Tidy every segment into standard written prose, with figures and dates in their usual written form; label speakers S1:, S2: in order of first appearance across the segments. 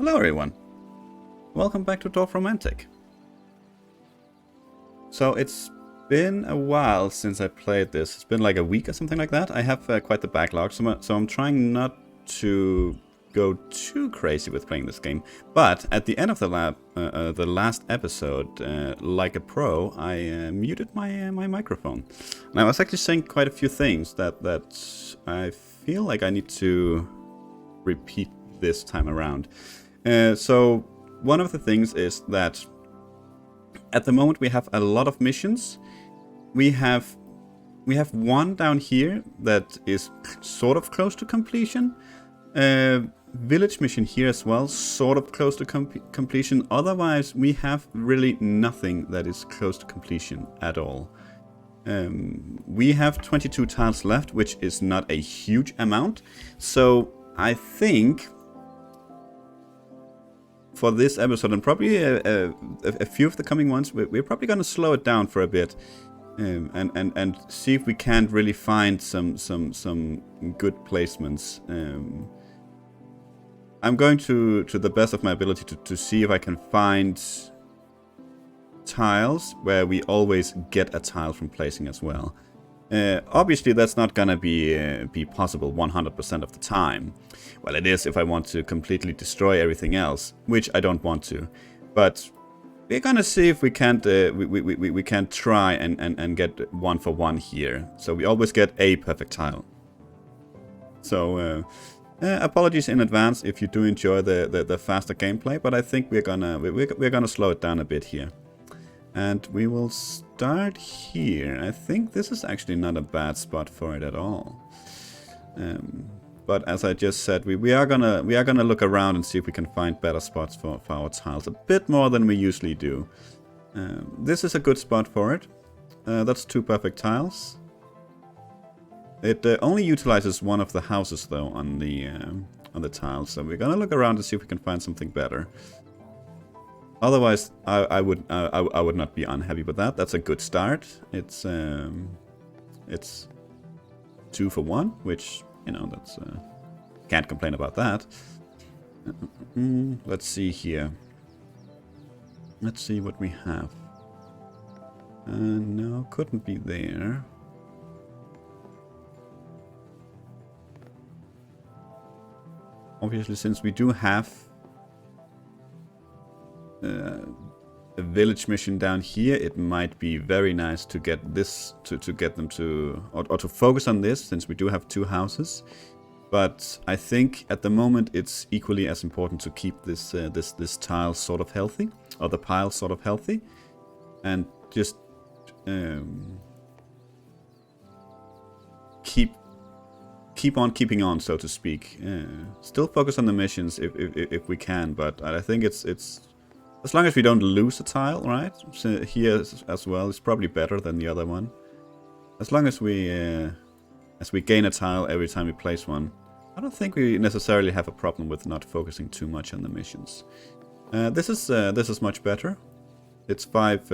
S1: Hello everyone, welcome back to Dorfromantik. So it's been a while since I played this. It's been like a week or something like that. I have quite the backlog, so I'm trying not to go too crazy with playing this game. But at the end of the last episode, like a pro, I muted my microphone. And I was actually saying quite a few things that I feel like I need to repeat this time around. So one of the things is that at the moment we have a lot of missions. We have one down here that is sort of close to completion. Village mission here as well, sort of close to completion. Otherwise, we have really nothing that is close to completion at all. We have 22 tiles left, which is not a huge amount. So I think for this episode and probably a few of the coming ones, we're probably going to slow it down for a bit and see if we can't really find some good placements. I'm going to the best of my ability to see if I can find tiles where we always get a tile from placing as well. Obviously that's not gonna be possible 100% of the time. Well, it is if I want to completely destroy everything else, which I don't want to. But we're gonna see if we can't we can try and get one for one here. So we always get a perfect tile. So apologies in advance if you do enjoy the faster gameplay, but I think we're gonna slow it down a bit here. And we will start here. I think this is actually not a bad spot for it at all. But as I just said, we are gonna look around and see if we can find better spots for our tiles. A bit more than we usually do. This is a good spot for it. That's 2 perfect tiles. It only utilizes one of the houses though on the tiles. So we're gonna look around to see if we can find something better. Otherwise, I would not be unhappy with that. That's a good start. It's 2 for 1, which, you know, that's can't complain about that. Let's see here. Let's see what we have. No, couldn't be there. Obviously, since we do have a village mission down here, it might be very nice to get this to get them to or to focus on this, since we do have 2 houses. But I think at the moment it's equally as important to keep this this tile sort of healthy, or the pile sort of healthy, and just keep on keeping on, so to speak. Still focus on the missions if we can, but I think it's as long as we don't lose a tile, right? So here as well is probably better than the other one. As long as we gain a tile every time we place one, I don't think we necessarily have a problem with not focusing too much on the missions. This is much better. It's 5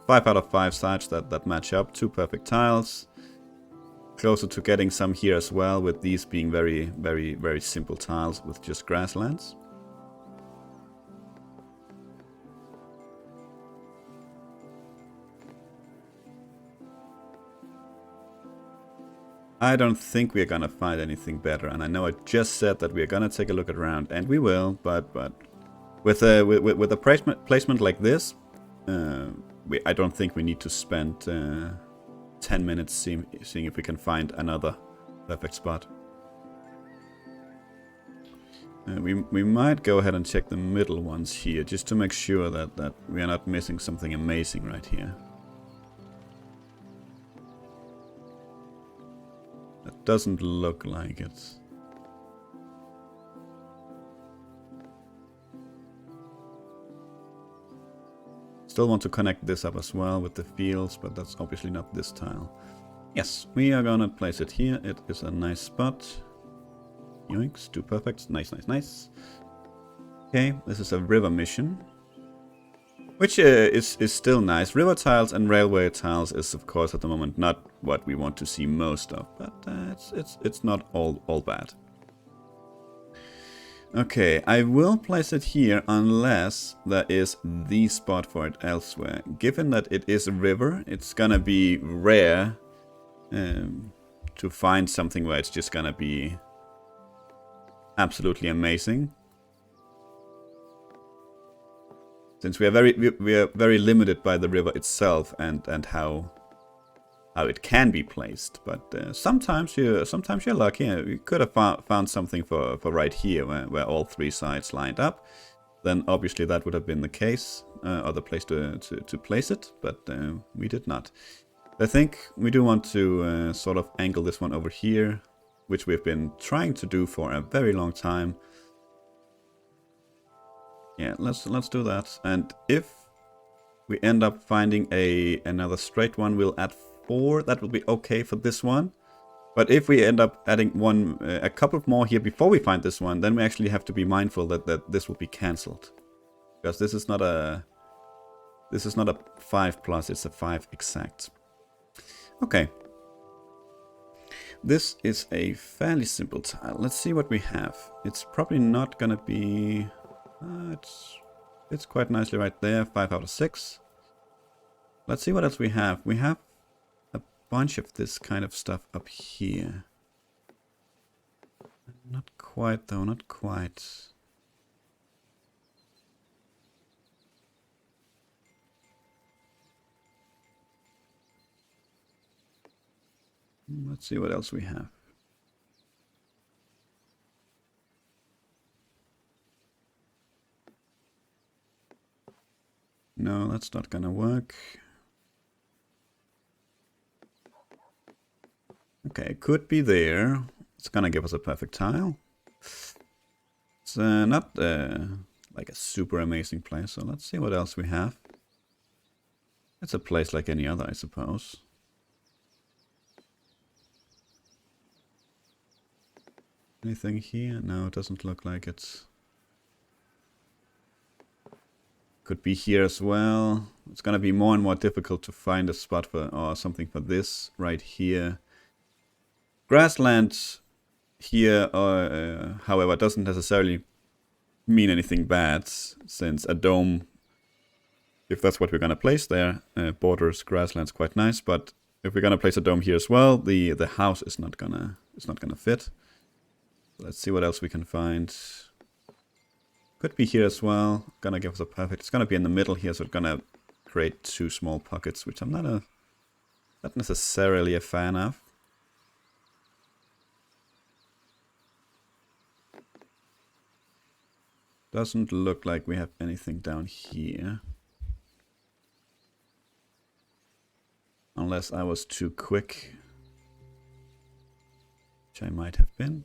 S1: out of 5 sides that match up. 2 perfect tiles. Closer to getting some here as well, with these being very simple tiles with just grasslands. I don't think we're gonna find anything better, and I know I just said that we're gonna take a look around, and we will, but with a placement like this, I don't think we need to spend 10 minutes seeing if we can find another perfect spot. We might go ahead and check the middle ones here, just to make sure that we are not missing something amazing right here. That doesn't look like it. Still want to connect this up as well with the fields, but that's obviously not this tile. Yes, we are gonna place it here. It is a nice spot. Yoinks, 2 perfects. Nice, nice, nice. Okay, this is a river mission, which is still nice. River tiles and railway tiles is, of course, at the moment not what we want to see most of, but it's not all bad. Okay, I will place it here unless there is the spot for it elsewhere. Given that it is a river, it's gonna be rare to find something where it's just gonna be absolutely amazing. Since we are very limited by the river itself and how it can be placed, but sometimes you're lucky. You could have found something for right here where all three sides lined up. Then obviously that would have been the case, or the place to place it, but we did not. I think we do want to sort of angle this one over here, which we've been trying to do for a very long time. Yeah, let's do that. And if we end up finding another straight one, we'll add 4. That will be okay for this one. But if we end up adding a couple more here before we find this one, then we actually have to be mindful that this will be cancelled, because this is not a 5+, it's a 5 exact. Okay. This is a fairly simple tile. Let's see what we have. It's probably not gonna be... it's quite nicely right there, 5 out of 6. Let's see what else we have. We have a bunch of this kind of stuff up here. Not quite though, not quite. Let's see what else we have. No, that's not gonna work. Okay, it could be there. It's gonna give us a perfect tile. It's not like a super amazing place, so let's see what else we have. It's a place like any other, I suppose. Anything here? No, it doesn't look like it. Could be here as well. It's gonna be more and more difficult to find a spot for or something for this right here. Grassland here, however, doesn't necessarily mean anything bad, since a dome, if that's what we're gonna place there, borders grasslands quite nice. But if we're gonna place a dome here as well, the house is not gonna fit. Let's see what else we can find. Could be here as well. Gonna give us a perfect. It's gonna be in the middle here, so it's gonna create 2 small pockets, which I'm not necessarily a fan of. Doesn't look like we have anything down here. Unless I was too quick. Which I might have been.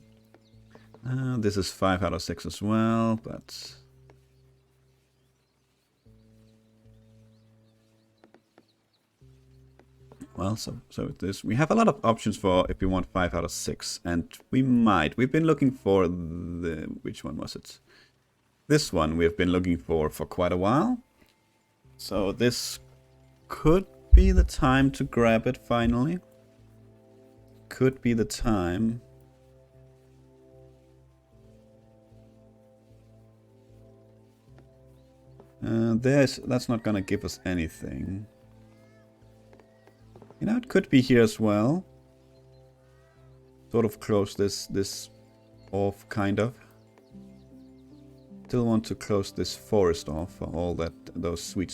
S1: This is 5 out of 6 as well, but... Well, so this... We have a lot of options for if we want 5 out of 6, and we might. We've been looking for the... Which one was it? This one we've been looking for quite a while. So this could be the time to grab it finally. Could be the time. That's not gonna give us anything. You know, it could be here as well. Sort of close this off, kind of. Still want to close this forest off for all those sweet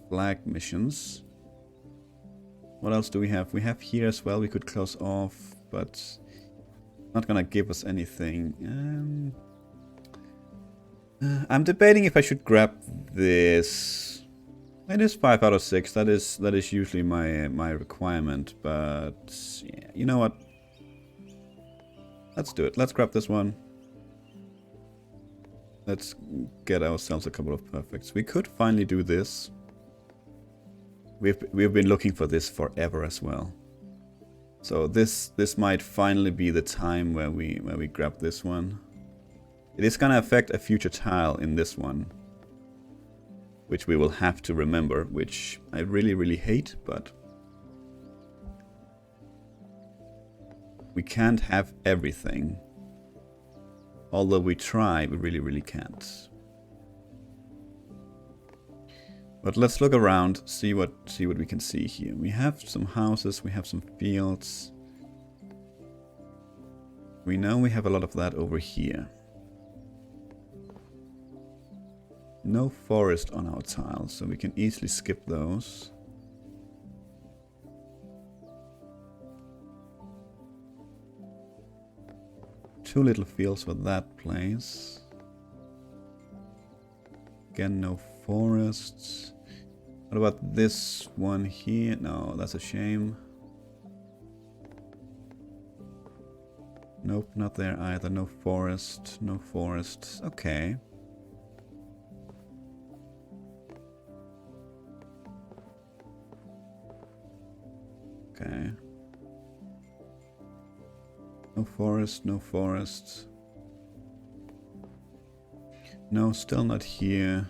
S1: flag missions. What else do we have? We have here as well. We could close off, but not gonna give us anything. I'm debating if I should grab this. It is 5 out of 6. That is usually my requirement. But yeah, you know what? Let's do it. Let's grab this one. Let's get ourselves a couple of perfects. We could finally do this. We've been looking for this forever as well. So this might finally be the time where we grab this one. It is gonna affect a future tile in this one, which we will have to remember, which I really hate, but we can't have everything although we try, we really can't. But let's look around, see what we can see here. We have some houses, we have some fields. We know we have a lot of that over here. No forest on our tiles, so we can easily skip those. Two little fields for that place. Again, no forests. What about this one here? No, that's a shame. Nope, not there either. No forest, no forest. Okay. Okay. No forest, no forest. No, still not here.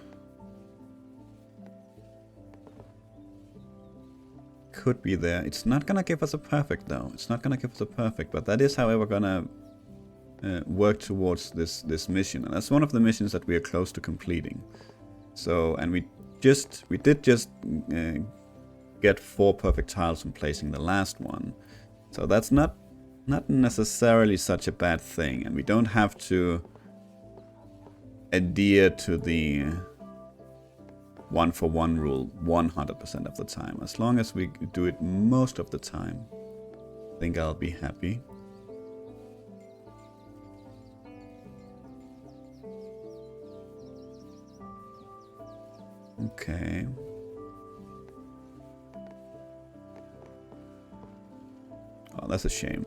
S1: Could be there. It's not gonna give us a perfect though. It's not gonna give us a perfect, but that is however gonna work towards this mission. And that's one of the missions that we are close to completing. So, and we did just get 4 perfect tiles from placing the last one. So that's not necessarily such a bad thing, and we don't have to adhere to the 1-for-1 rule 100% of the time. As long as we do it most of the time, I think I'll be happy. Okay. Oh, that's a shame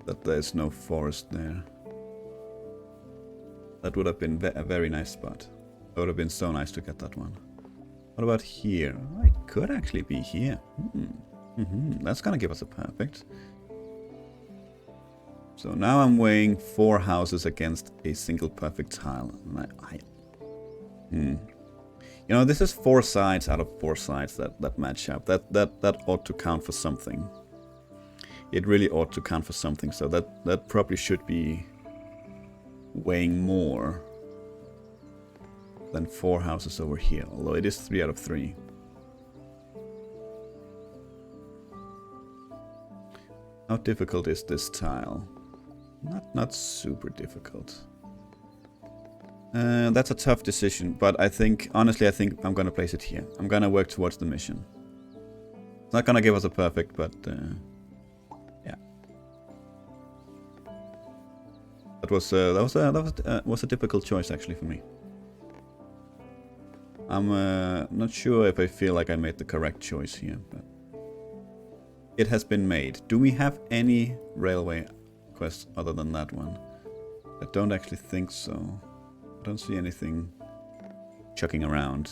S1: that there's no forest there. That would have been a very nice spot. It would have been so nice to get that one. What about here? Oh, it could actually be here. That's gonna give us a perfect. So now I'm weighing 4 houses against a single perfect tile. And You know, this is 4 sides out of 4 sides that match up. That ought to count for something. It really ought to count for something. So that probably should be weighing more than 4 houses over here. Although it is 3 out of 3. How difficult is this tile? Not super difficult. That's a tough decision, but honestly, I think I'm gonna place it here. I'm gonna work towards the mission. It's not gonna give us a perfect, but yeah. That was a difficult choice actually for me. I'm not sure if I feel like I made the correct choice here, but it has been made. Do we have any railway quests other than that one? I don't actually think so. I don't see anything chucking around.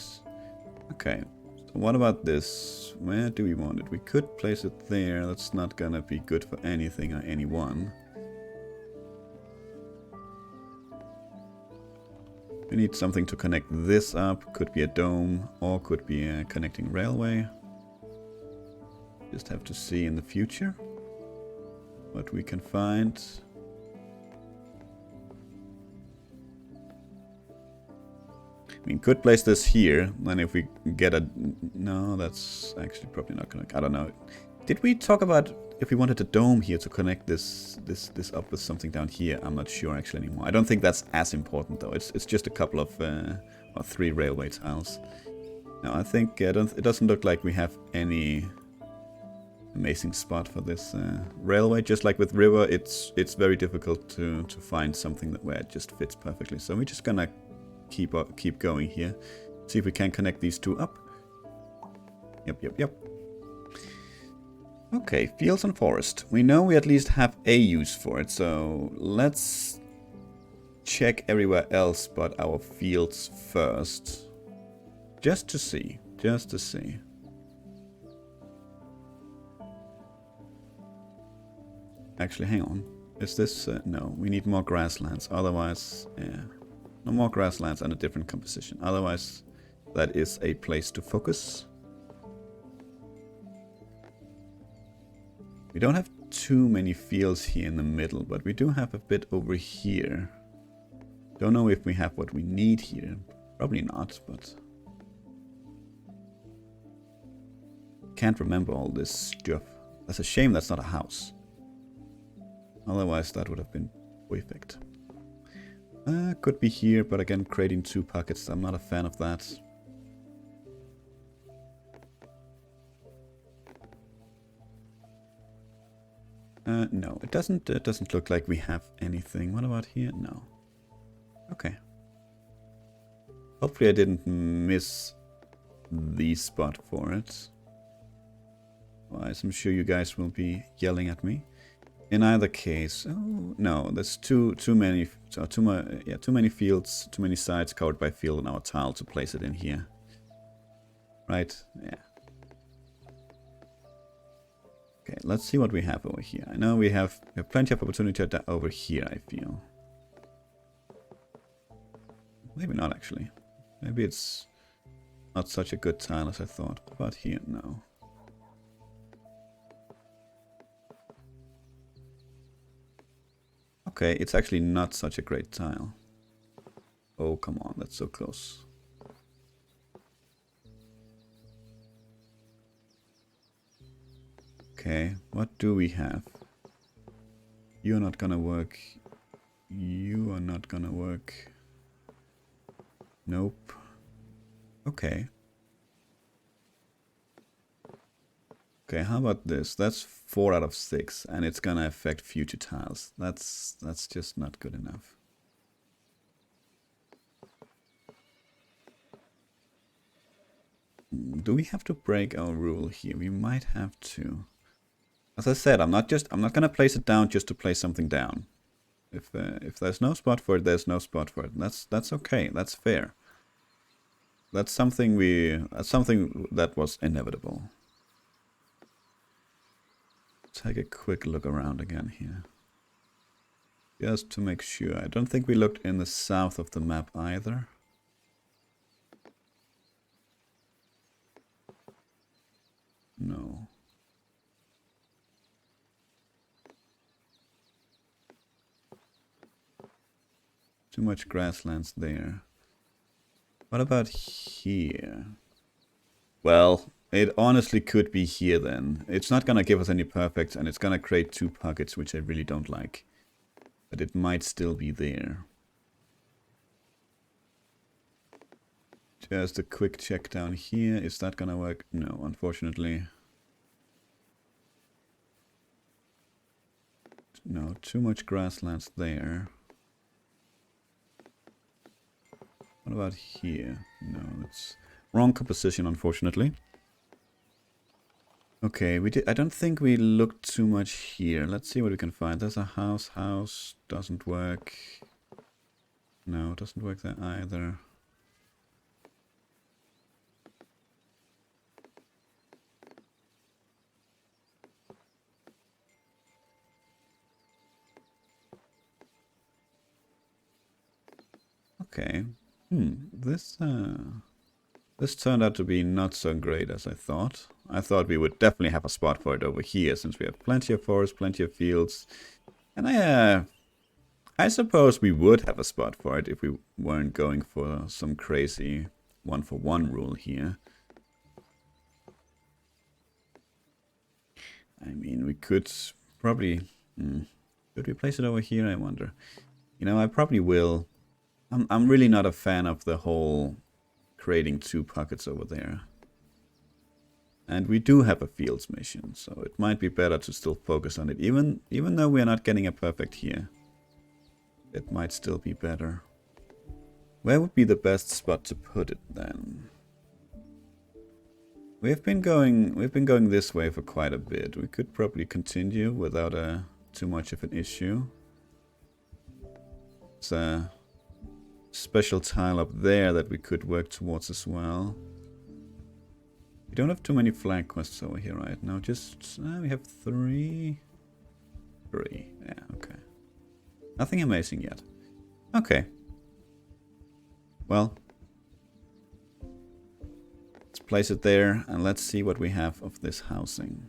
S1: Okay, so what about this? Where do we want it? We could place it there. That's not gonna be good for anything or anyone. We need something to connect this up. Could be a dome or could be a connecting railway. Just have to see in the future what we can find. I mean, could place this here, and if we get a... No, that's actually probably not gonna... I don't know. Did we talk about if we wanted a dome here to connect this up with something down here? I'm not sure actually anymore. I don't think that's as important though. It's just a couple of... or 3 railway tiles. No, I think it doesn't look like we have any amazing spot for this railway. Just like with river, it's very difficult to find something where it just fits perfectly. So we're just gonna keep going here. See if we can connect these 2 up. Yep. Okay, fields and forest. We know we at least have a use for it, so let's check everywhere else but our fields first. Just to see. Actually, hang on. Is this... no, we need more grasslands. Otherwise, yeah. No more grasslands and a different composition. Otherwise, that is a place to focus. We don't have too many fields here in the middle, but we do have a bit over here. Don't know if we have what we need here. Probably not, but... Can't remember all this stuff. That's a shame that's not a house. Otherwise that would have been perfect. Could be here, but again, creating 2 pockets, I'm not a fan of that. No, it doesn't look like we have anything. What about here? No. Okay. Hopefully I didn't miss the spot for it. Otherwise, I'm sure you guys will be yelling at me. In either case, oh no, there's too many fields, too many sides covered by field in our tile to place it in here. Right? Yeah. Okay, let's see what we have over here. I know we have plenty of opportunity over here, I feel. Maybe not, actually. Maybe it's not such a good tile as I thought. What about here? No. Okay, it's actually not such a great tile. Oh, come on, that's so close. Okay, what do we have? You're not gonna work. You are not gonna work. Nope. Okay. Okay, how about this? That's 4 out of 6, and it's gonna affect future tiles. That's just not good enough. Do we have to break our rule here? We might have to. As I said, I'm not gonna place it down just to place something down. If there's no spot for it, there's no spot for it. That's okay. That's fair. That's something that was inevitable. Take a quick look around again here. Just to make sure. I don't think we looked in the south of the map either. No. Too much grasslands there. What about here? Well, it honestly could be here then. It's not gonna give us any perfects, and it's gonna create 2 pockets, which I really don't like. But it might still be there. Just a quick check down here. Is that gonna work? No, unfortunately. No, too much grasslands there. What about here? No, it's wrong composition, unfortunately. Okay, I don't think we looked too much here. Let's see what we can find. There's a house. House doesn't work. No, it doesn't work there either. Okay. This turned out to be not so great as I thought. I thought we would definitely have a spot for it over here, since we have plenty of forests, plenty of fields. And I suppose we would have a spot for it if we weren't going for some crazy 1-for-1 rule here. I mean, we could probably... Could we place it over here, I wonder? You know, I probably will. I'm really not a fan of the whole creating 2 pockets over there. And we do have a fields mission, so it might be better to still focus on it. Even though we're not getting a perfect here, it might still be better. Where would be the best spot to put it then? We've been going this way for quite a bit. We could probably continue without too much of an issue. It's a special tile up there that we could work towards as well. We don't have too many flag quests over here right now. Just we have 3. Yeah, okay. Nothing amazing yet. Okay. Well, let's place it there and let's see what we have of this housing.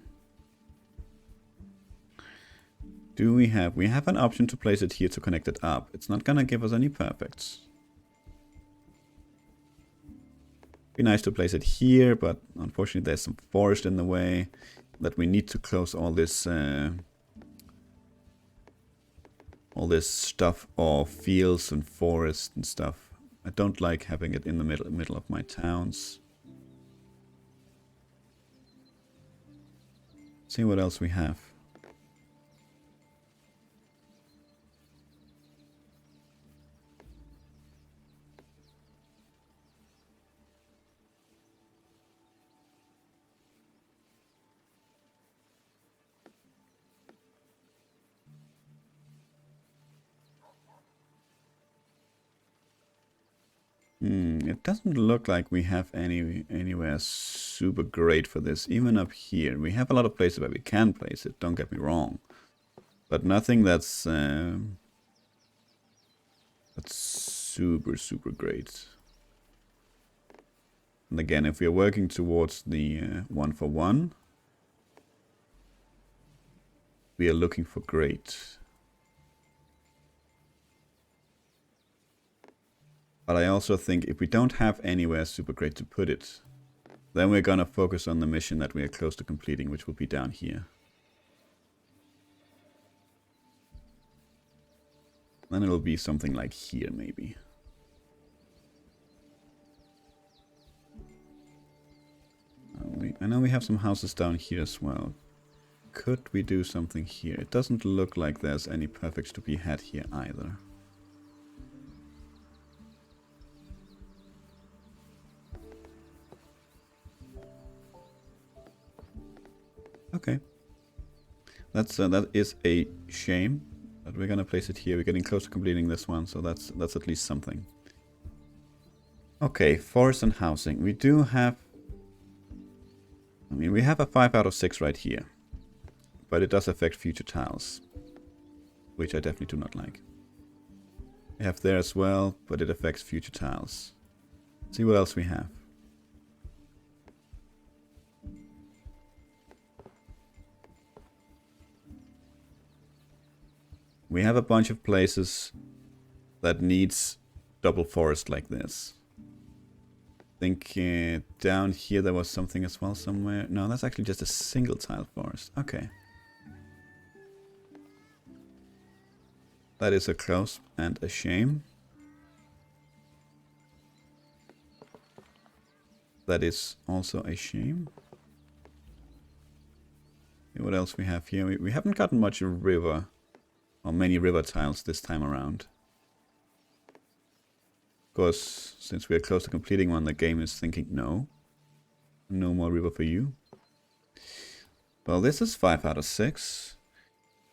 S1: Do we have... We have an option to place it here to connect it up. It's not gonna give us any perfects. Be nice to place it here, but unfortunately there's some forest in the way that we need to close all this stuff of fields and forests and stuff. I don't like having it in the middle of my towns. See what else we have. It doesn't look like we have anywhere super great for this. Even up here, we have a lot of places where we can place it. Don't get me wrong, but nothing that's super great. And again, if we are working towards the 1-for-1, we are looking for great. But I also think if we don't have anywhere super great to put it, then we're gonna focus on the mission that we are close to completing, which will be down here. Then it'll be something like here, maybe. I know we have some houses down here as well. Could we do something here? It doesn't look like there's any perfects to be had here either. Okay, that is a shame, but we're gonna place it here. We're getting close to completing this one, so that's at least something. Okay, forest and housing. We do have... I mean, we have a 5 out of 6 right here, but it does affect future tiles, which I definitely do not like. We have there as well, but it affects future tiles. Let's see what else we have. We have a bunch of places that needs double forest like this. I think down here there was something as well somewhere. No, that's actually just a single tile forest. Okay. That is a close and a shame. That is also a shame. What else we have here? We haven't gotten much of river. Or many river tiles this time around. Of course, since we are close to completing one, the game is thinking, no more river for you. Well, this is 5 out of 6.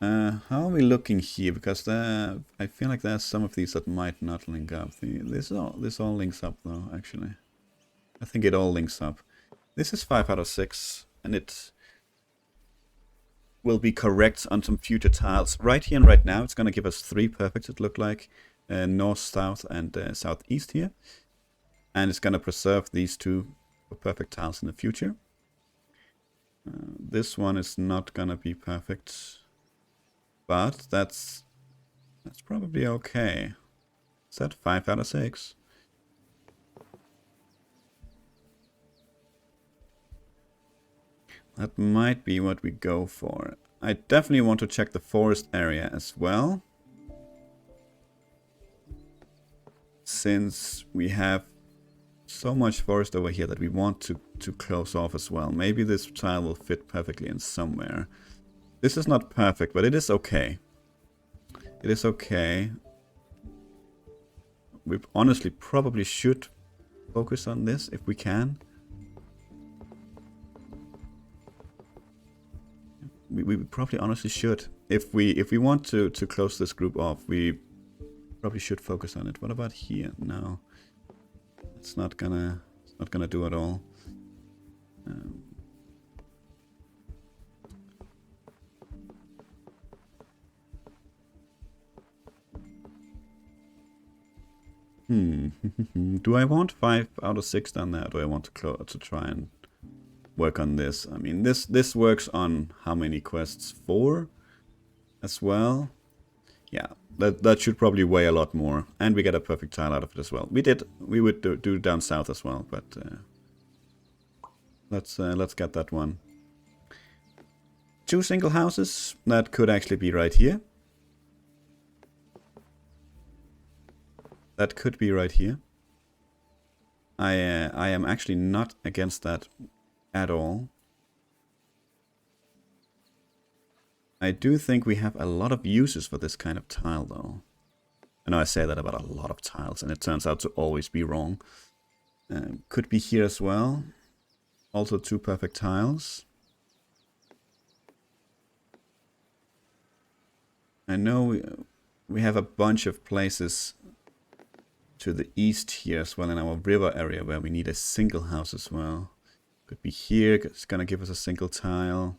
S1: How are we looking here? Because I feel like there's some of these that might not link up. This all links up though, actually. I think it all links up. This is 5 out of 6, and it will be correct on some future tiles. Right here and right now, it's going to give us 3 perfects, it looked like. North, south, and southeast here. And it's going to preserve these 2 perfect tiles in the future. This one is not going to be perfect. But that's probably okay. Is that 5 out of 6? That might be what we go for. I definitely want to check the forest area as well. Since we have so much forest over here that we want to close off as well. Maybe this tile will fit perfectly in somewhere. This is not perfect, but it is okay. It is okay. We honestly probably should focus on this if we can. We probably honestly should. If we want to close this group off, we probably should focus on it. What about here? No, it's not gonna do at all. Do I want 5 out of 6 down there? Or do I want to try and work on this? I mean, this works on how many quests? 4? as well. Yeah, that should probably weigh a lot more. And we get a perfect tile out of it as well. We would do down south as well, but let's get that one. 2 single houses, that could actually be right here. That could be right here. I am actually not against that at all. I do think we have a lot of uses for this kind of tile, though. I know I say that about a lot of tiles, and it turns out to always be wrong. Could be here as well. Also 2 perfect tiles. I know we have a bunch of places to the east here as well in our river area where we need a single house as well. Could be here, it's gonna give us a single tile.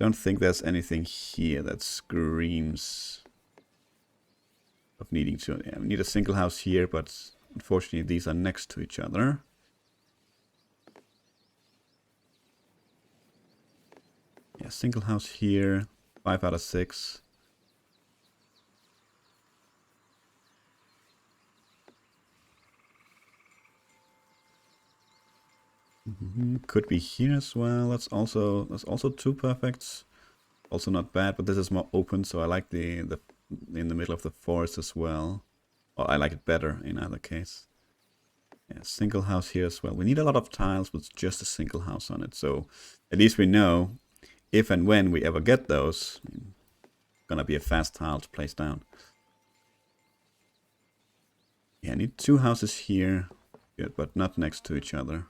S1: Don't think there's anything here that screams of needing to... Yeah, we need a single house here, but unfortunately these are next to each other. Yeah, single house here, 5 out of 6. Could be here as well. That's also 2 perfects. Also not bad, but this is more open, so I like the in the middle of the forest as well. Or I like it better in either case. Yeah, single house here as well. We need a lot of tiles with just a single house on it, so at least we know if and when we ever get those, gonna be a fast tile to place down. Yeah, I need 2 houses here, good, but not next to each other.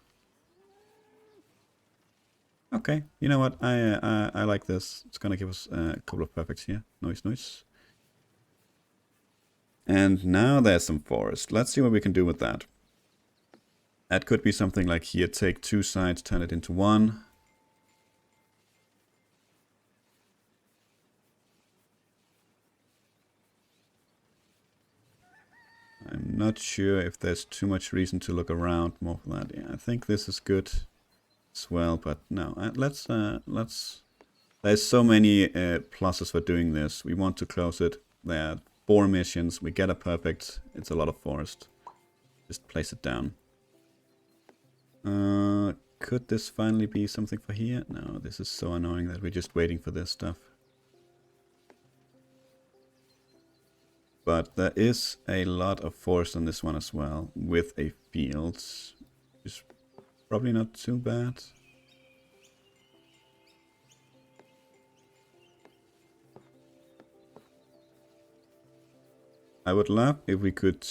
S1: Okay, you know what? I like this. It's gonna give us a couple of perfects here. Nice. And now there's some forest. Let's see what we can do with that. That could be something like here, take 2 sides, turn it into 1. I'm not sure if there's too much reason to look around more for that. Yeah, I think this is good as well, but no, let's there's so many pluses for doing this. We want to close it. There are 4 missions, we get a perfect. It's a lot of forest. Just place it down. Could this finally be something for here? No, this is so annoying that we're just waiting for this stuff. But there is a lot of forest on this one as well, with a field. It's probably not too bad. I would love if we could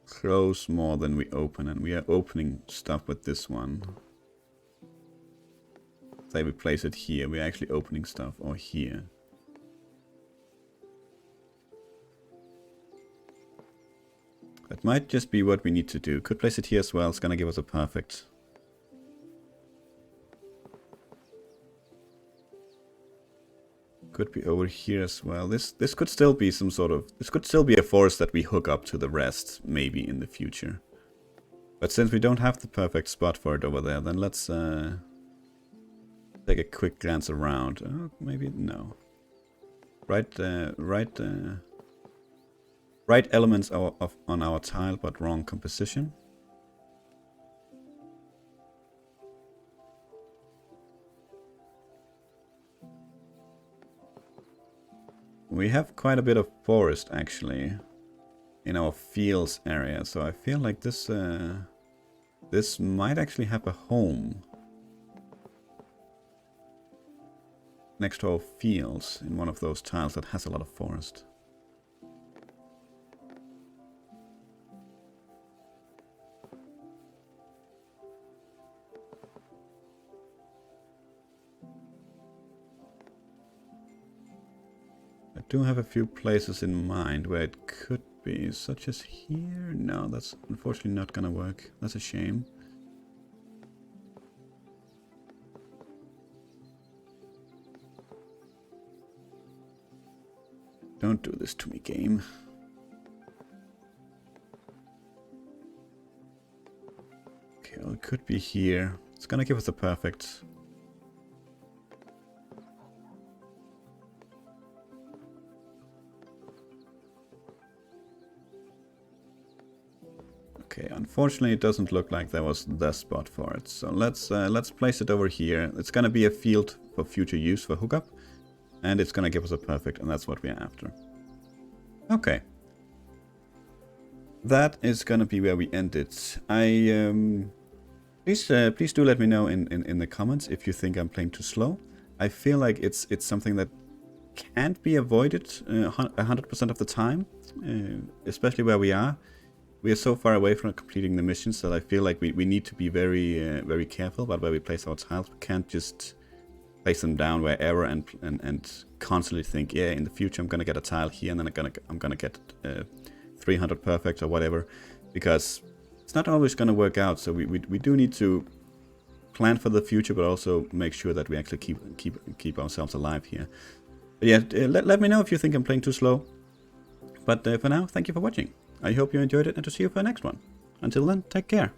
S1: close more than we open, and we are opening stuff with this one. Say we place it here, we're actually opening stuff, or here. That might just be what we need to do. Could place it here as well, it's gonna give us a perfect. Could be over here as well. This could still be some sort of... This could still be a forest that we hook up to the rest, maybe in the future. But since we don't have the perfect spot for it over there, then let's take a quick glance around. Oh, maybe no. Right elements on our tile, but wrong composition. We have quite a bit of forest actually in our fields area, so I feel like this this might actually have a home next to our fields in one of those tiles that has a lot of forest. I do have a few places in mind where it could be, such as here. No, that's unfortunately not gonna work. That's a shame. Don't do this to me, game. Okay, well, it could be here. It's gonna give us a perfect. Okay, unfortunately it doesn't look like there was the spot for it. So let's place it over here. It's gonna be a field for future use for hookup. And it's gonna give us a perfect, and that's what we're after. Okay. That is gonna be where we end it. Please do let me know in the comments if you think I'm playing too slow. I feel like it's something that can't be avoided 100% of the time, especially where we are. We are so far away from completing the missions that I feel like we need to be very careful about where we place our tiles. We can't just place them down wherever and constantly think, yeah, in the future I'm gonna get a tile here and then I'm gonna get 300 perfect or whatever, because it's not always gonna work out. So we do need to plan for the future, but also make sure that we actually keep ourselves alive here. But yeah, let me know if you think I'm playing too slow. But for now, thank you for watching. I hope you enjoyed it, and to see you for the next one. Until then, take care.